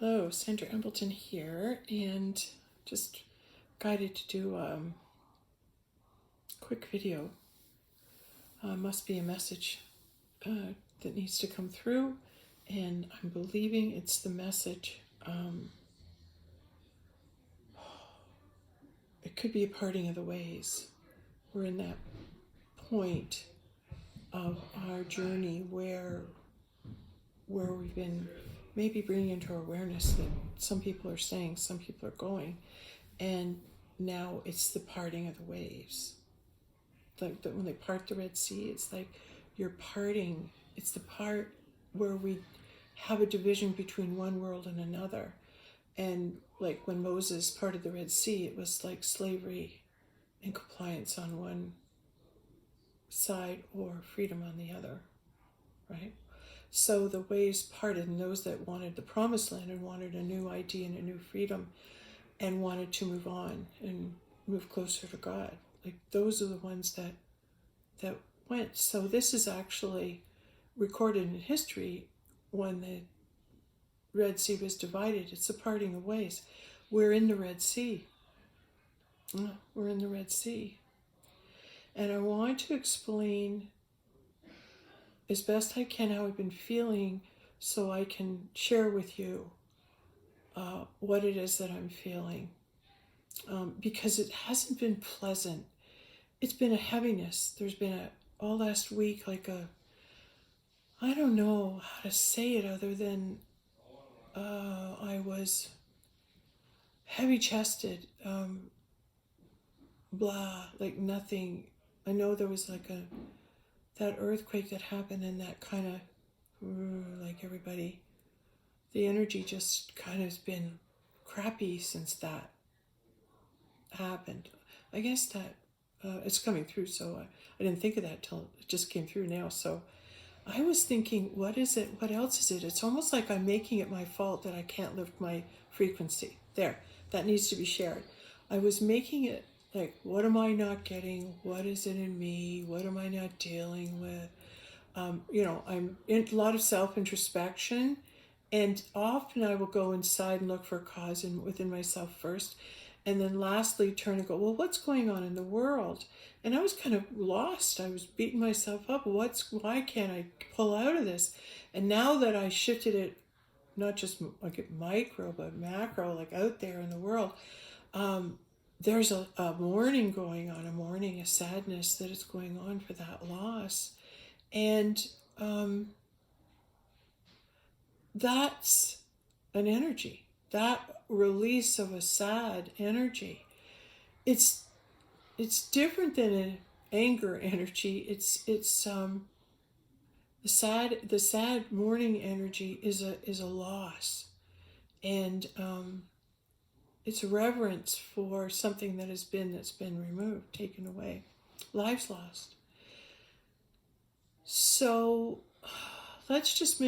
Hello, Sandra Embleton here, and just guided to do a quick video. Must be a message that needs to come through, and I'm believing it's the message. It could be a parting of the ways. We're in that point of our journey where we've been maybe bringing into our awareness that some people are staying, some people are going, and now it's the parting of the waves. Like when they part the Red Sea, it's like you're parting. It's the part where we have a division between one world and another. And like when Moses parted the Red Sea, it was like slavery and compliance on one side or freedom on the other, right? So the waves parted, and those that wanted the promised land and wanted a new idea and a new freedom and wanted to move on and move closer to God, like those are the ones that went. So this is actually recorded in history when the Red Sea was divided. It's a parting of ways. We're in the Red Sea. We're in the Red Sea. And I want to explain as best I can how I've been feeling so I can share with you what it is that I'm feeling. Because it hasn't been pleasant. It's been a heaviness. There's been all last week I don't know how to say it other than I was heavy-chested, blah, like nothing. I know there was that earthquake that happened, and that kind of, like everybody, the energy just kind of has been crappy since that happened. I guess that it's coming through, so I didn't think of that till it just came through now. So I was thinking, what is it? What else is it? It's almost like I'm making it my fault that I can't lift my frequency. There, that needs to be shared. I was making it like, what am I not getting? What is it in me? What am I not dealing with? I'm in a lot of self-introspection, and often I will go inside and look for a cause within myself first, and then lastly turn and go, well, what's going on in the world? And I was kind of lost. I was beating myself up. Why can't I pull out of this? And now that I shifted it, not just like micro, but macro, like out there in the world, there's a mourning going on, a sadness that is going on for that loss. And that's an energy, that release of a sad energy. It's different than an anger energy. It's the sad mourning energy is a loss, and it's a reverence for something that's been removed, taken away, lives lost. So let's just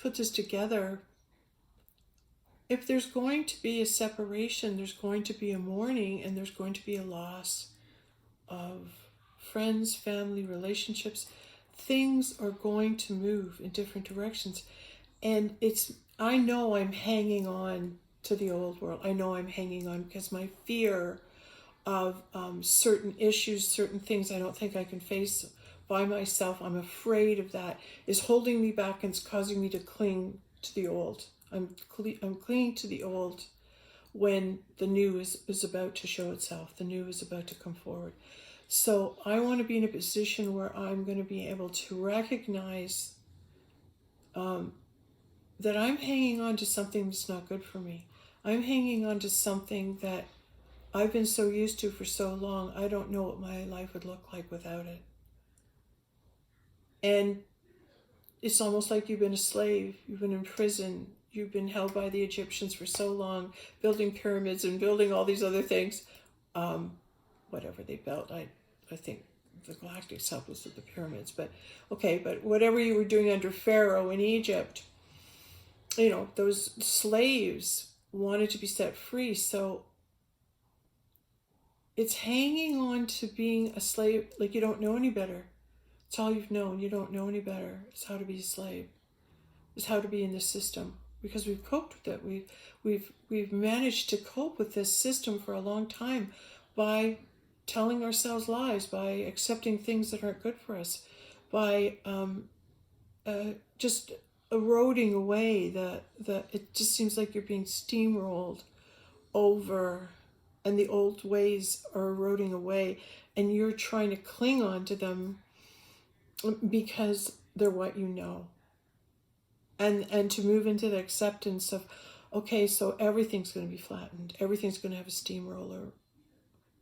put this together. If there's going to be a separation, there's going to be a mourning, and there's going to be a loss of friends, family, relationships. Things are going to move in different directions. And I know I'm hanging on to the old world. I know I'm hanging on because my fear of certain issues, certain things I don't think I can face by myself, I'm afraid of that, is holding me back and it's causing me to cling to the old. I'm clinging to the old when the new is about to show itself. The new is about to come forward. So I want to be in a position where I'm going to be able to recognize that I'm hanging on to something that's not good for me. I'm hanging on to something that I've been so used to for so long, I don't know what my life would look like without it. And it's almost like you've been a slave, you've been in prison, you've been held by the Egyptians for so long, building pyramids and building all these other things. Whatever they built, I think the Galactics helped us with the pyramids, but whatever you were doing under Pharaoh in Egypt, those slaves wanted to be set free. So it's hanging on to being a slave, like you don't know any better. It's all you've known. You don't know any better. It's how to be a slave. It's how to be in the system. because we've coped with it. We've managed to cope with this system for a long time by telling ourselves lies, by accepting things that aren't good for us, by just eroding away it just seems like you're being steamrolled over, and the old ways are eroding away, and you're trying to cling on to them because they're what you know. And to move into the acceptance of, okay, so everything's going to be flattened, everything's going to have a steamroller,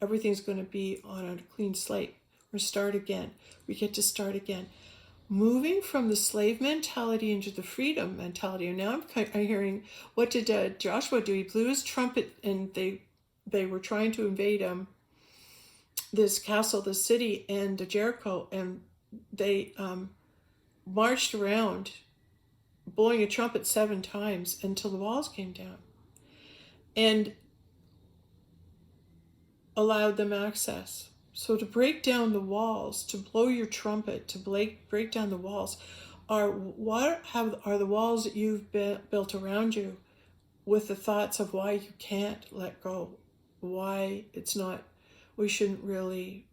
everything's going to be on a clean slate, or start again. We get to start again. Moving from the slave mentality into the freedom mentality. And now I'm hearing, what did Joshua do? He blew his trumpet, and they were trying to invade this castle, this city, and Jericho, and they marched around blowing a trumpet 7 times until the walls came down and allowed them access. So to break down the walls, to blow your trumpet, to break down the walls, are the walls that you've built around you with the thoughts of why you can't let go, why it's not, we shouldn't really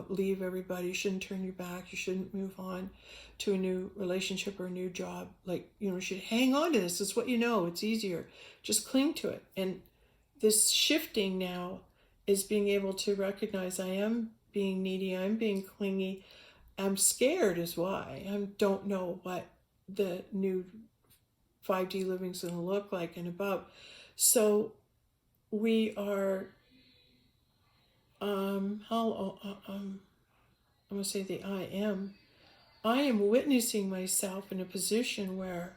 leave everybody, you shouldn't turn your back, you shouldn't move on to a new relationship or a new job. Like, you should hang on to this. It's what you know. It's easier. Just cling to it. And this shifting now is being able to recognize I am being needy, I'm being clingy, I'm scared is why. I don't know what the new 5D living is going to look like and about. So we are, I'm going to say I am witnessing myself in a position where,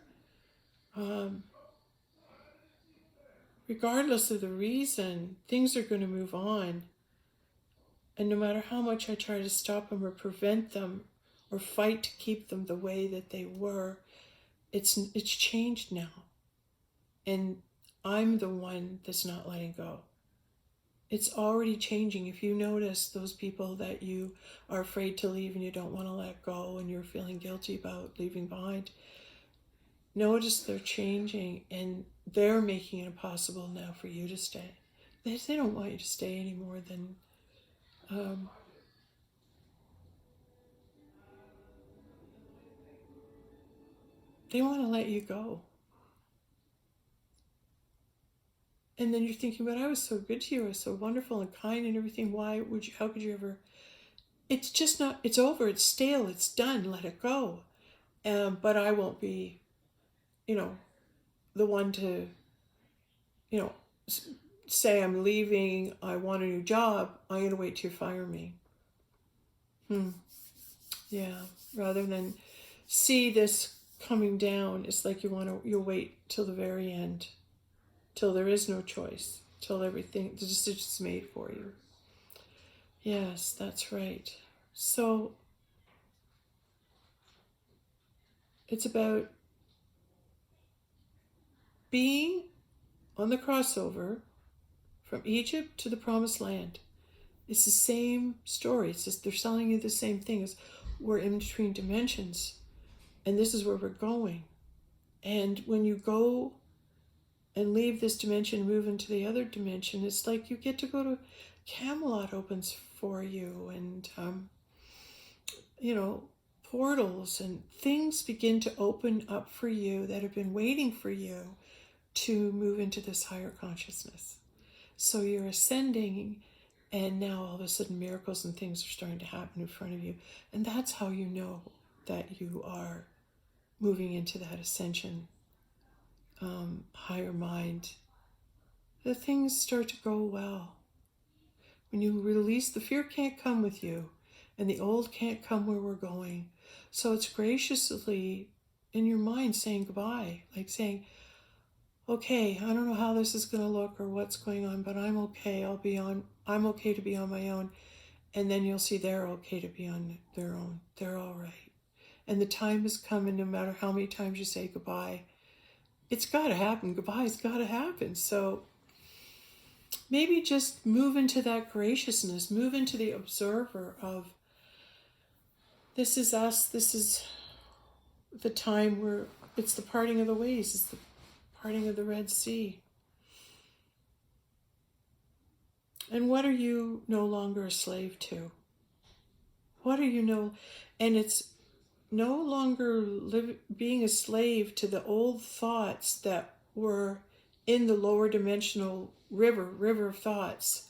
regardless of the reason, things are going to move on. And no matter how much I try to stop them or prevent them or fight to keep them the way that they were, it's changed now. And I'm the one that's not letting go. It's already changing. If you notice those people that you are afraid to leave and you don't want to let go and you're feeling guilty about leaving behind, notice they're changing and they're making it impossible now for you to stay. They don't want you to stay any more than they want to let you go. And then you're thinking, but I was so good to you, I was so wonderful and kind and everything. How could you ever? It's just not, it's over, it's stale, it's done, let it go. But I won't be, the one to, say I'm leaving, I want a new job, I'm going to wait till you fire me. Yeah, rather than see this coming down, it's like you'll wait till the very end, till there is no choice, till everything, the decision's made for you. Yes, that's right. So it's about being on the crossover from Egypt to the Promised Land. It's the same story. It's just they're selling you the same thing. As we're in between dimensions, and this is where we're going. And when you go and leave this dimension and move into the other dimension, it's like you get to go to Camelot opens for you, and portals and things begin to open up for you that have been waiting for you to move into this higher consciousness. So you're ascending, and now all of a sudden miracles and things are starting to happen in front of you. And that's how you know that you are moving into that ascension, higher mind. The things start to go well. When you release, the fear can't come with you, and the old can't come where we're going. So it's graciously in your mind saying goodbye, like saying, okay, I don't know how this is going to look or what's going on, but I'm okay. I'm okay to be on my own. And then you'll see they're okay to be on their own. They're all right. And the time is coming, no matter how many times you say goodbye. It's got to happen. Goodbye's got to happen. So maybe just move into that graciousness, move into the observer of, this is us, this is the time where it's the parting of the ways, it's the parting of the Red Sea. And what are you no longer a slave to? What are you no, and it's no longer being a slave to the old thoughts that were in the lower dimensional river of thoughts.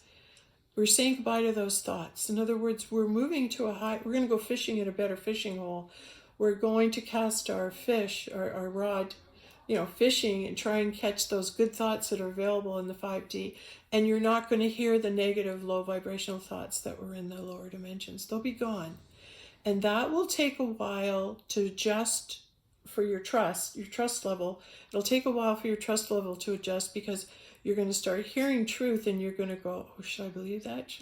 We're saying goodbye to those thoughts. In other words, we're moving to we're going to go fishing in a better fishing hole. We're going to cast our fish, our rod, fishing and try and catch those good thoughts that are available in the 5D. And you're not going to hear the negative, low vibrational thoughts that were in the lower dimensions. They'll be gone. And that will take a while to adjust for your trust level. It'll take a while for your trust level to adjust, because you're going to start hearing truth and you're going to go, oh, should I believe that?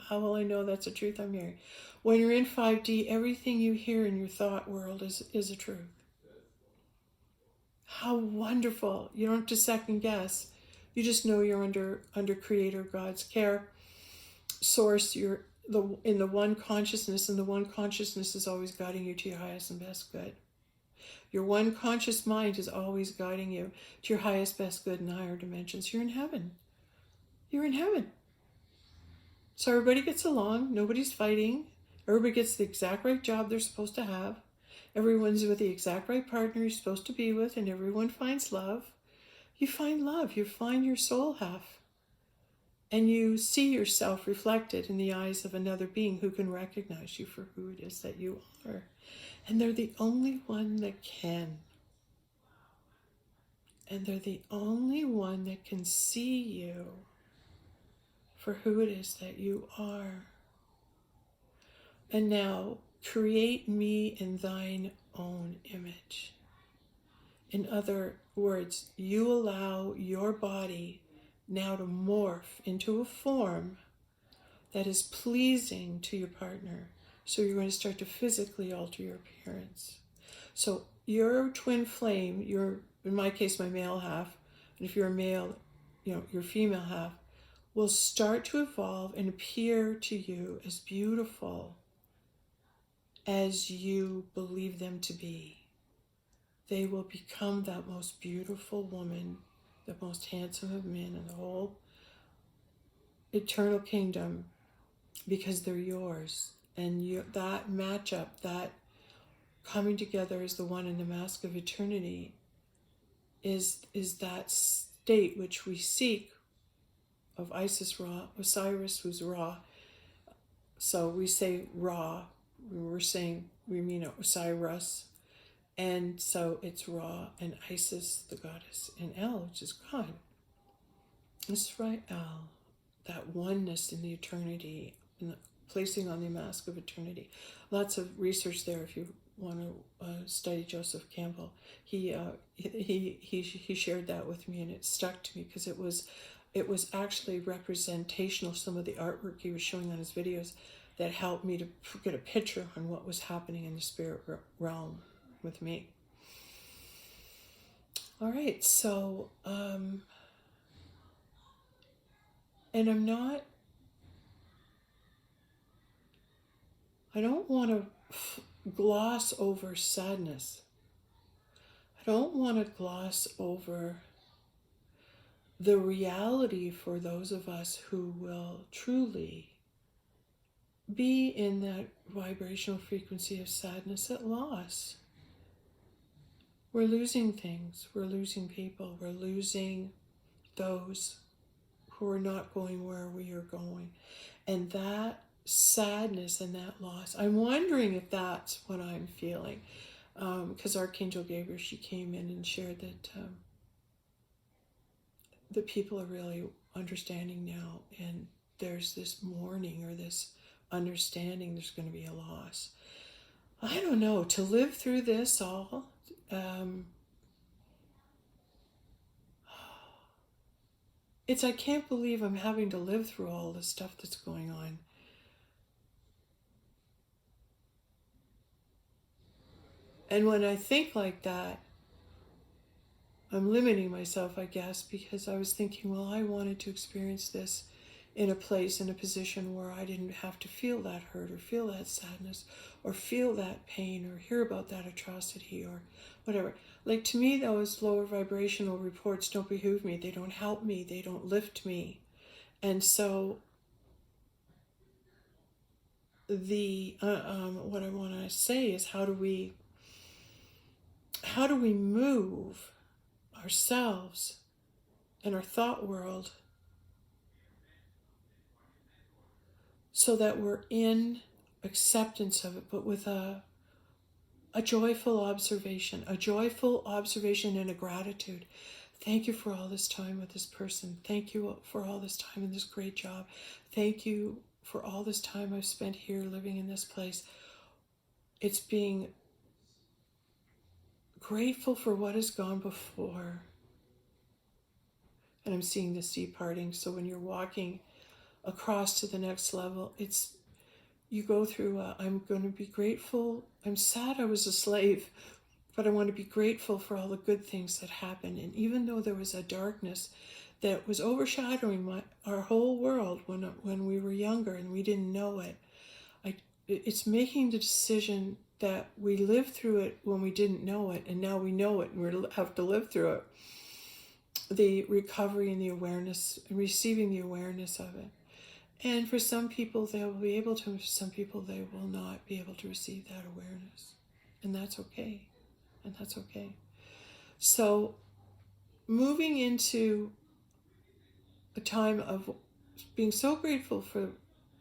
How will I know that's the truth I'm hearing? When you're in 5D, everything you hear in your thought world is a truth. How wonderful. You don't have to second guess. You just know you're under Creator God's care. Source, you're in the one consciousness, and the one consciousness is always guiding you to your highest and best good. Your one conscious mind is always guiding you to your highest, best good and higher dimensions. You're in heaven. You're in heaven. So everybody gets along. Nobody's fighting. Everybody gets the exact right job they're supposed to have. Everyone's with the exact right partner you're supposed to be with, and everyone finds love. You find love. You find your soul half. And you see yourself reflected in the eyes of another being who can recognize you for who it is that you are. And they're the only one that can. And they're the only one that can see you for who it is that you are. And now, create me in thine own image. In other words, you allow your body now to morph into a form that is pleasing to your partner. So you're going to start to physically alter your appearance. So your twin flame, in my case, my male half, and if you're a male, your female half, will start to evolve and appear to you as beautiful as you believe them to be. They will become that most beautiful woman, the most handsome of men in the whole eternal kingdom, because they're yours. And that matchup, that coming together as the one in the mask of eternity, is that state which we seek of Isis Ra, Osiris, who's Ra. So we say Ra, we mean Osiris. And so it's Ra and Isis, the goddess, and El, which is God. Israel, that oneness in the eternity, in the placing on the mask of eternity. Lots of research there if you want to study Joseph Campbell. He shared that with me, and it stuck to me because it was actually representational, some of the artwork he was showing on his videos, that helped me to get a picture on what was happening in the spirit realm with me. All right, so and I don't want to gloss over sadness. I don't want to gloss over the reality for those of us who will truly be in that vibrational frequency of sadness at loss. We're losing things. We're losing people. We're losing those who are not going where we are going. And that sadness and that loss, I'm wondering if that's what I'm feeling. Because Archangel Gabriel, she came in and shared that the people are really understanding now, and there's this mourning or this understanding there's going to be a loss. I don't know, to live through this all, I can't believe I'm having to live through all the stuff that's going on. And when I think like that, I'm limiting myself, I guess, because I was thinking, well, I wanted to experience this in a place, in a position where I didn't have to feel that hurt or feel that sadness or feel that pain or hear about that atrocity or whatever. Like, to me, those lower vibrational reports don't behoove me. They don't help me. They don't lift me. And so what I want to say is, how do we move ourselves and our thought world so that we're in acceptance of it, but with a joyful observation, and a gratitude. Thank you for all this time with this person. Thank you for all this time in this great job. Thank you for all this time I've spent here living in this place. It's being grateful for what has gone before. And I'm seeing the sea parting. So when you're walking across to the next level, you go through I'm going to be grateful. I'm sad I was a slave, but I want to be grateful for all the good things that happened. And even though there was a darkness that was overshadowing our whole world when we were younger and we didn't know it, it's making the decision that we lived through it when we didn't know it, and now we know it and we have to live through it. The recovery and the awareness, and receiving the awareness of it. And for some people, they will be able to, for some people, they will not be able to receive that awareness. And that's okay. And that's okay. So, moving into a time of being so grateful for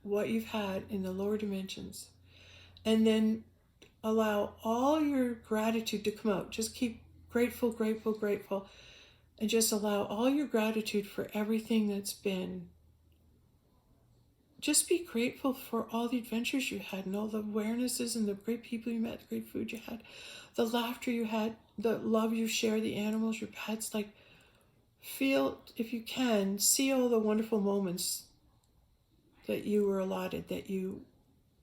what you've had in the lower dimensions, and then allow all your gratitude to come out. Just keep grateful, grateful, grateful, and just allow all your gratitude for everything that's been. Just be grateful for all the adventures you had and all the awarenesses and the great people you met, the great food you had, the laughter you had, the love you shared, the animals, your pets. Like, feel, if you can, see all the wonderful moments that you were allotted, that you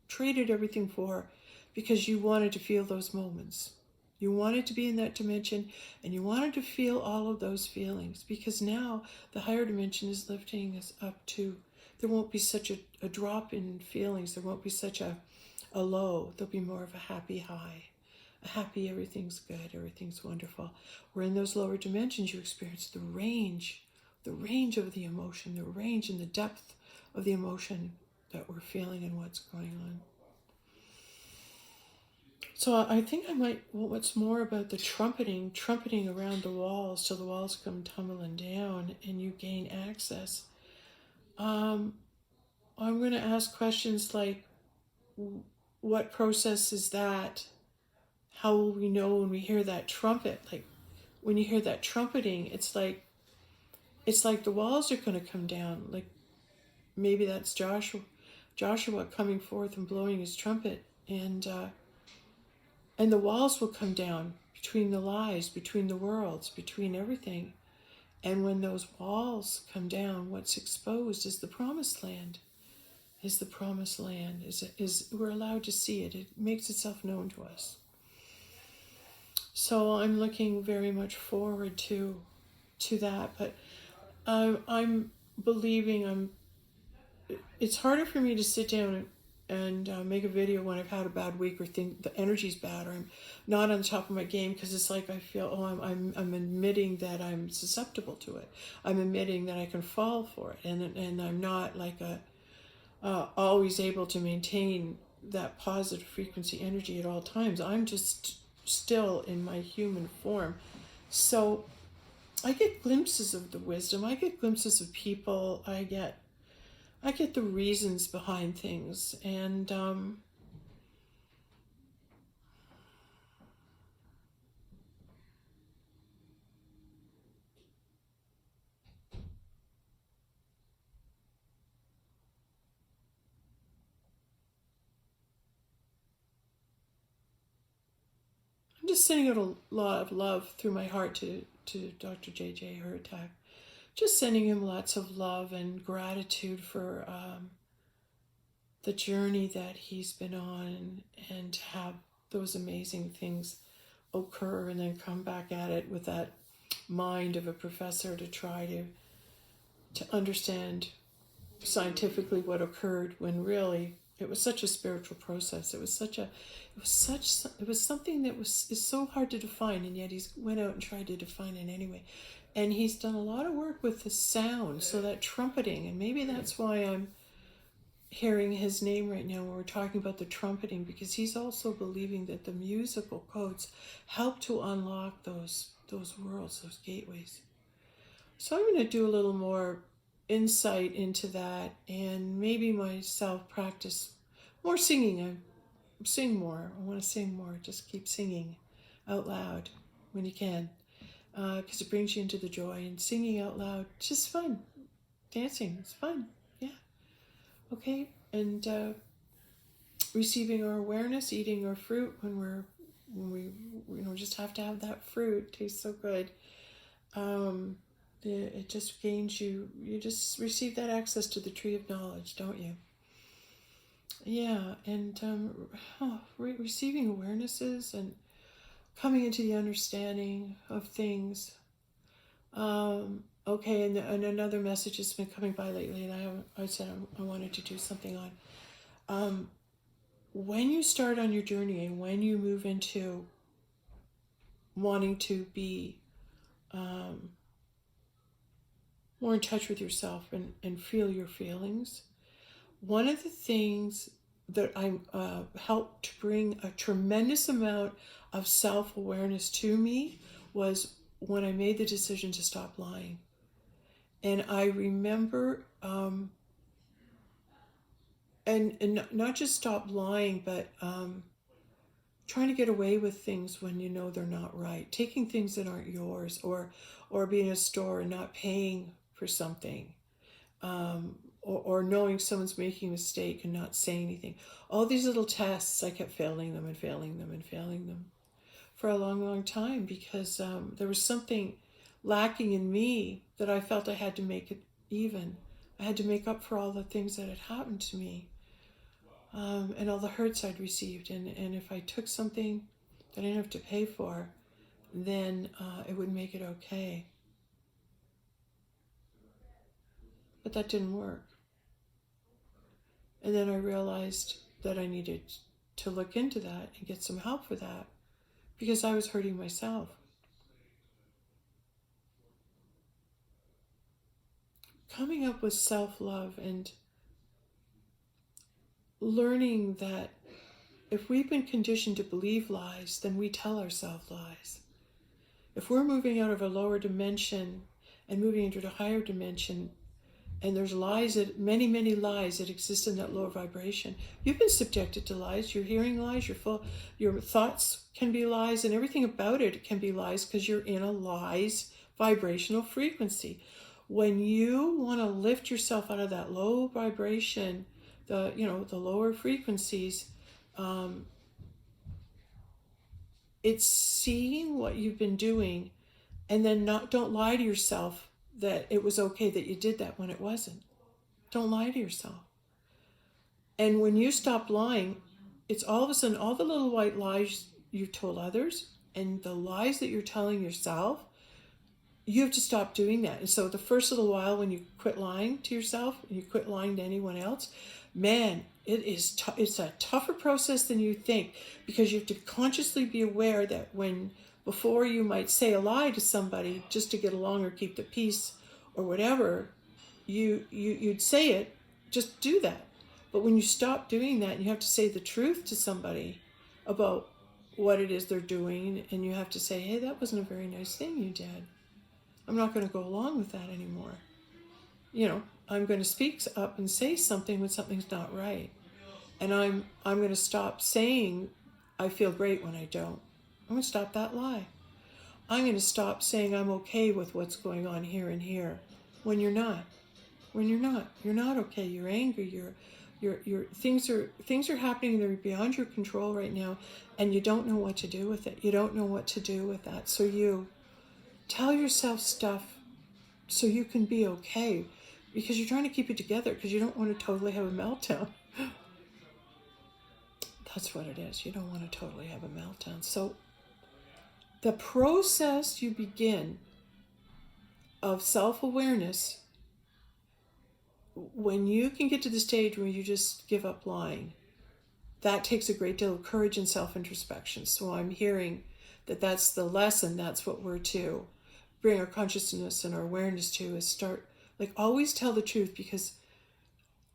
traded everything for because you wanted to feel those moments. You wanted to be in that dimension, and you wanted to feel all of those feelings, because now the higher dimension is lifting us up to. There won't be such a drop in feelings. There won't be such a low. There'll be more of a happy high. A happy, everything's good, everything's wonderful. Where in those lower dimensions you experience the range of the emotion, the range and the depth of the emotion that we're feeling and what's going on. So I think what's more about the trumpeting around the walls till the walls come tumbling down and you gain access. I'm going to ask questions like, what process is that? How will we know when we hear that trumpet? Like, when you hear that trumpeting, it's like the walls are going to come down. Like, maybe that's Joshua coming forth and blowing his trumpet, and the walls will come down between the lies, between the worlds, between everything. And when those walls come down, what's exposed is the promised land. Is we're allowed to see it. It makes itself known to us. So I'm looking very much forward to that. But I'm believing it's harder for me to sit down and make a video when I've had a bad week or think the energy's bad or I'm not on top of my game, because it's like I feel, I'm admitting that I'm susceptible to it. I'm admitting that I can fall for it, and I'm not like always able to maintain that positive frequency energy at all times. I'm just still in my human form. So I get glimpses of the wisdom. I get glimpses of people. I get the reasons behind things, and I'm just sending out a lot of love through my heart to Dr. JJ Hurtak. Just sending him lots of love and gratitude for the journey that he's been on, and to have those amazing things occur and then come back at it with that mind of a professor to try to understand scientifically what occurred, when really it was such a spiritual process. It was something that is so hard to define, and yet he's went out and tried to define it anyway. And he's done a lot of work with the sound, so that trumpeting, and maybe that's why I'm hearing his name right now when we're talking about the trumpeting, because he's also believing that the musical codes help to unlock those worlds, those gateways. So I'm going to do a little more insight into that, and maybe myself practice more singing. I sing more. I want to sing more. Just keep singing out loud when you can, because it brings you into the joy. And singing out loud, it's just fun. Dancing, it's fun. Yeah. Okay. And receiving our awareness, eating our fruit when we just have to have that fruit. It tastes so good. It just gains you just receive that access to the tree of knowledge, don't you? Yeah. And receiving awarenesses and coming into the understanding of things. Okay, and another message has been coming by lately, and I said I wanted to do something on. When you start on your journey, and when you move into wanting to be more in touch with yourself and feel your feelings, one of the things that I helped to bring a tremendous amount of self-awareness to me was when I made the decision to stop lying. And I remember, and not just stop lying, but trying to get away with things when you know they're not right. Taking things that aren't yours, or being in a store and not paying for something, or knowing someone's making a mistake and not saying anything. All these little tests, I kept failing them and failing them and failing them for a long, long time, because there was something lacking in me that I felt I had to make it even. I had to make up for all the things that had happened to me, and all the hurts I'd received. And if I took something that I didn't have to pay for, then it would make it okay. But that didn't work. And then I realized that I needed to look into that and get some help for that, because I was hurting myself. Coming up with self-love and learning that if we've been conditioned to believe lies, then we tell ourselves lies. If we're moving out of a lower dimension and moving into a higher dimension, and there's lies, many, many lies that exist in that lower vibration, you've been subjected to lies. You're hearing lies. Your thoughts can be lies, and everything about it can be lies, because you're in a lies vibrational frequency. When you want to lift yourself out of that low vibration, the lower frequencies, it's seeing what you've been doing, and then don't lie to yourself that it was okay that you did that when it wasn't. Don't lie to yourself. And when you stop lying, it's all of a sudden all the little white lies you've told others and the lies that you're telling yourself, you have to stop doing that. And so the first little while when you quit lying to yourself and you quit lying to anyone else, man, it's a tougher process than you think, because you have to consciously be aware that before you might say a lie to somebody just to get along or keep the peace or whatever, you'd say it, just do that. But when you stop doing that and you have to say the truth to somebody about what it is they're doing, and you have to say, hey, that wasn't a very nice thing you did. I'm not going to go along with that anymore. I'm going to speak up and say something when something's not right. And I'm going to stop saying I feel great when I don't. I'm going to stop that lie. I'm going to stop saying I'm okay with what's going on here and here when you're not. You're not okay. You're angry. You're things are happening that are beyond your control right now, and you don't know what to do with it. You don't know what to do with that. So you tell yourself stuff so you can be okay, because you're trying to keep it together, because you don't want to totally have a meltdown. That's what it is. You don't want to totally have a meltdown. So the process you begin of self-awareness, when you can get to the stage where you just give up lying, that takes a great deal of courage and self-introspection. So I'm hearing that that's the lesson. That's what we're to bring our consciousness and our awareness to, is start, like, always tell the truth. Because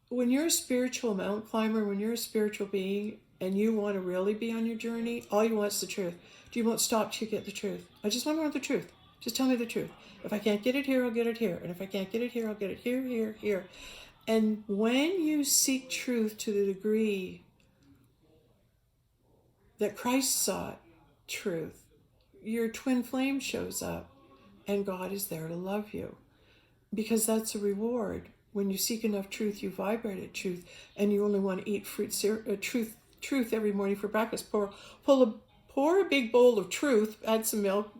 when you're a spiritual mountain climber, when you're a spiritual being and you want to really be on your journey, all you want is the truth. You won't stop till you get the truth. I just want to know the truth. Just tell me the truth. If I can't get it here, I'll get it here. And if I can't get it here, I'll get it here, here, here. And when you seek truth to the degree that Christ sought truth, your twin flame shows up and God is there to love you. Because that's a reward. When you seek enough truth, you vibrate at truth, and you only want to eat truth every morning for breakfast. Pour a big bowl of truth, add some milk,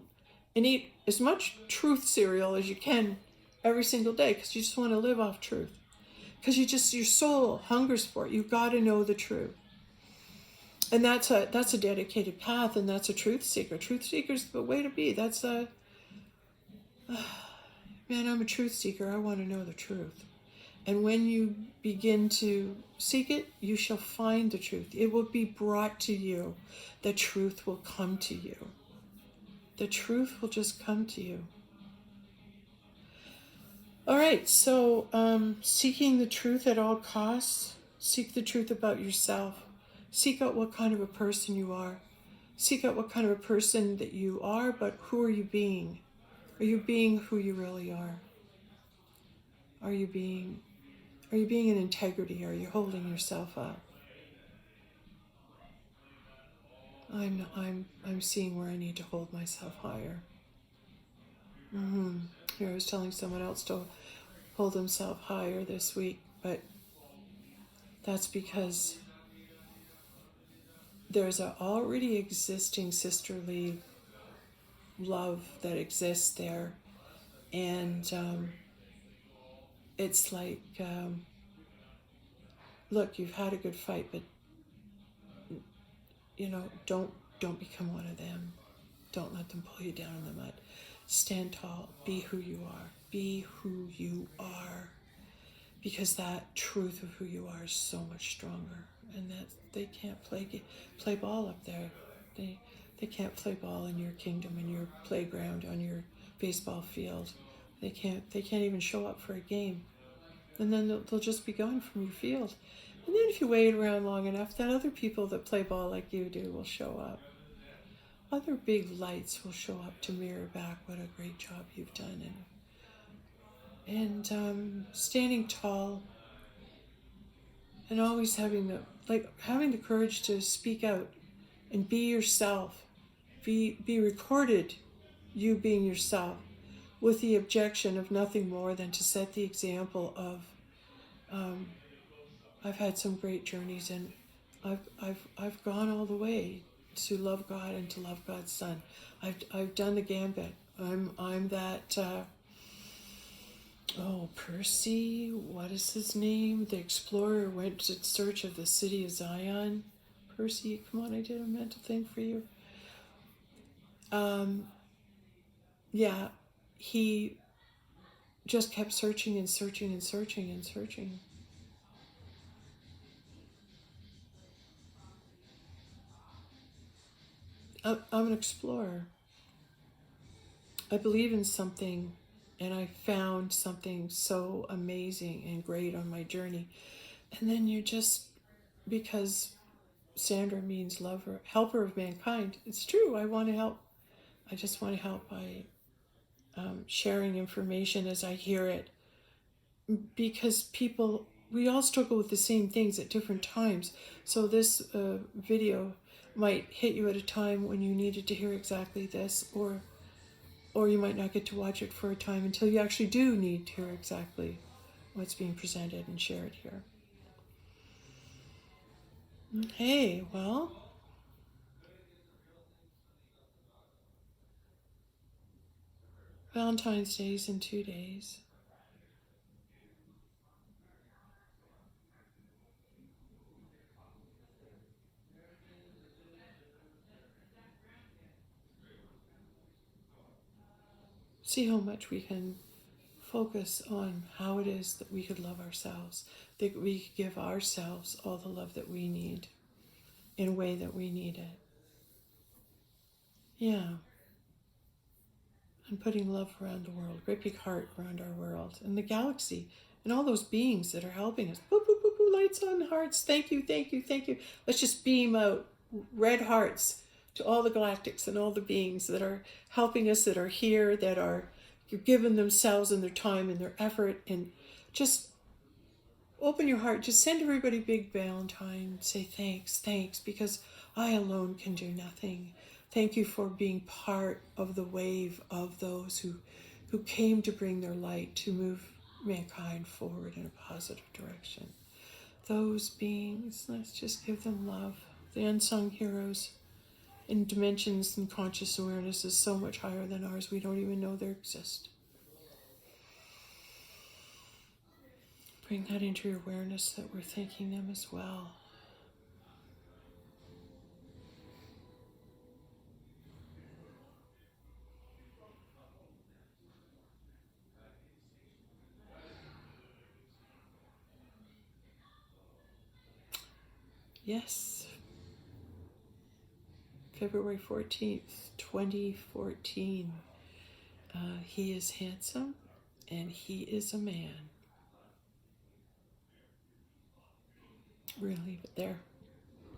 and eat as much truth cereal as you can every single day, because you just want to live off truth. Because your soul hungers for it. You've got to know the truth. And that's a dedicated path, and that's a truth seeker. Truth seeker's the way to be. That's man, I'm a truth seeker. I want to know the truth. And when you begin to seek it, you shall find the truth. It will be brought to you. The truth will come to you. The truth will just come to you. All right, so seeking the truth at all costs. Seek the truth about yourself. Seek out what kind of a person you are. Seek out what kind of a person that you are, but who are you being? Are you being who you really are? Are you being in integrity? Are you holding yourself up? I'm seeing where I need to hold myself higher. Here, I was telling someone else to hold himself higher this week, but that's because there's an already existing sisterly love that exists there, and it's like, look, you've had a good fight, but don't become one of them. Don't let them pull you down in the mud. Stand tall. Be who you are. Be who you are. Because that truth of who you are is so much stronger. And that they can't play ball up there. They can't play ball in your kingdom, in your playground, on your baseball field. They can't even show up for a game. And then they'll just be gone from your field. And then if you wait around long enough, then other people that play ball like you do will show up. Other big lights will show up to mirror back what a great job you've done. And standing tall and always having the courage to speak out and be yourself. Be recorded, you being yourself, with the objection of nothing more than to set the example of, I've had some great journeys, and I've gone all the way to love God and to love God's Son. I've done the gambit. I'm that Percy, what is his name? The explorer went in search of the city of Zion. Percy, come on, I did a mental thing for you. Yeah, he just kept searching and searching and searching and searching. I'm an explorer. I believe in something, and I found something so amazing and great on my journey. And then you just, because Sandra means lover, helper of mankind. It's true, I want to help. I just want to help by sharing information as I hear it. Because we all struggle with the same things at different times. So this video might hit you at a time when you needed to hear exactly this, or you might not get to watch it for a time until you actually do need to hear exactly what's being presented and shared here. Okay, well, Valentine's Day is in 2 days. See how much we can focus on how it is that we could love ourselves, that we could give ourselves all the love that we need in a way that we need it. Yeah. And putting love around the world, great big heart around our world and the galaxy and all those beings that are helping us. Boop, boop, boop, boop, lights on, hearts. Thank you, thank you, thank you. Let's just beam out red hearts to all the galactics and all the beings that are helping us, that are here, that are giving themselves and their time and their effort. And just open your heart. Just send everybody a big Valentine. Say thanks, thanks, because I alone can do nothing. Thank you for being part of the wave of those who came to bring their light, to move mankind forward in a positive direction. Those beings, let's just give them love. The unsung heroes in dimensions and conscious awareness is so much higher than ours, we don't even know they exist. Bring that into your awareness that we're thanking them as well. Yes, February 14th, 2014. He is handsome and he is a man. We're going to leave it there.